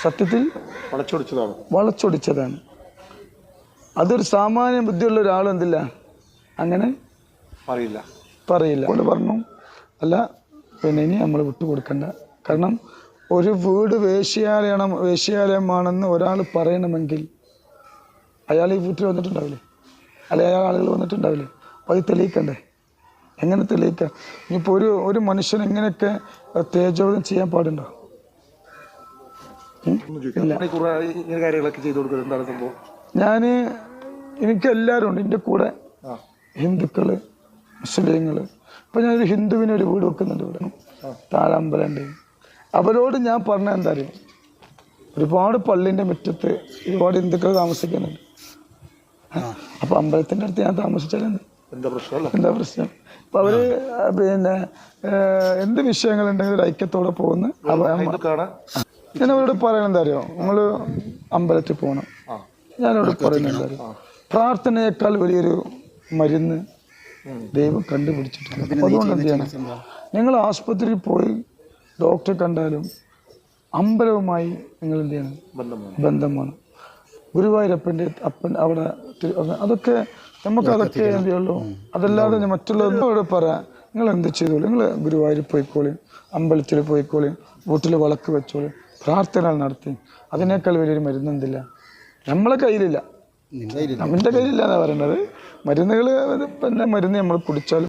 സത്യത്തിൽ വളച്ചൊടിച്ചതാണ്. അതൊരു സാമാന്യ ബുദ്ധിയുള്ള ഒരാളെന്തില്ല അങ്ങനെ പറയില്ല കൊണ്ട് പറഞ്ഞു അല്ല പിന്നെ ഇനി നമ്മൾ വിട്ടുകൊടുക്കണ്ട. കാരണം ഒരു വീട് വേശ്യാലയമാണെന്ന് ഒരാൾ പറയണമെങ്കിൽ അയാൾ ഈ വീട്ടിൽ വന്നിട്ടുണ്ടാവില്ലേ, അല്ലെ അയാൾ ആളുകൾ വന്നിട്ടുണ്ടാവില്ലേ? അപ്പോൾ അത് തെളിയിക്കണ്ടേ? എങ്ങനെ തെളിയിക്കാം? ഇനിയിപ്പോൾ ഒരു മനുഷ്യൻ എങ്ങനെയൊക്കെ തേജോധം ചെയ്യാൻ പാടുണ്ടോ? എനിക്ക് എല്ലാവരും ഉണ്ട് എൻ്റെ കൂടെ, ഹിന്ദുക്കള് മുസ്ലിങ്ങള്. ഇപ്പം ഞാനൊരു ഹിന്ദുവിനൊരു വീട് വെക്കുന്നുണ്ട് ഇവിടെ, താഴമ്പലുണ്ട്. അവരോട് ഞാൻ പറഞ്ഞ എന്താ അറിയാം, ഒരുപാട് പള്ളിൻ്റെ മുറ്റത്ത് ഒരുപാട് ഹിന്ദുക്കൾ താമസിക്കുന്നുണ്ട്. അപ്പം അമ്പലത്തിൻ്റെ അടുത്ത് ഞാൻ താമസിച്ചാലെന്ത് എന്താ പ്രശ്നം? അപ്പം അവർ പിന്നെ എന്ത് വിഷയങ്ങളുണ്ടെങ്കിലും ഒരു ഐക്യത്തോടെ പോകുന്നു. ഞാൻ അവരോട് പറയുന്നത് എന്താ അറിയോ, നിങ്ങൾ അമ്പലത്തിൽ പോകണം. ഞാനവിടെ പറയുന്നത് എന്താ അറിയോ, പ്രാർത്ഥനയേക്കാൾ വലിയൊരു മരുന്ന് ദൈവം കണ്ടുപിടിച്ചിട്ടുണ്ട്. അതുകൊണ്ട് എന്ത് ചെയ്യണം, നിങ്ങൾ ആശുപത്രിയിൽ പോയി ഡോക്ടറെ കണ്ടാലും അമ്പലവുമായി നിങ്ങൾ എന്ത് ചെയ്യണം, ബന്ധം വേണം. ഗുരുവായൂരപ്പൻ്റെ അപ്പൻ അവിടെ അതൊക്കെ നമുക്കതൊക്കെ എന്ത് ചെയ്യുള്ളൂ. അതല്ലാതെ മറ്റുള്ളവരോട് പറയാം, നിങ്ങൾ എന്ത് ചെയ്തോളൂ, നിങ്ങൾ ഗുരുവായൂർ പോയിക്കോളി, അമ്പലത്തിൽ പോയിക്കോളി, വീട്ടിൽ വിളക്ക് വെച്ചോളി, പ്രാർത്ഥനകൾ നടത്തി. അതിനേക്കാൾ വലിയൊരു മരുന്നെന്തില്ല, നമ്മളെ കയ്യിലില്ല, നമ്മുടെ കയ്യിലില്ല എന്നാണ് പറയുന്നത്. മരുന്നുകൾ പിന്നെ മരുന്ന് നമ്മൾ കുടിച്ചാൽ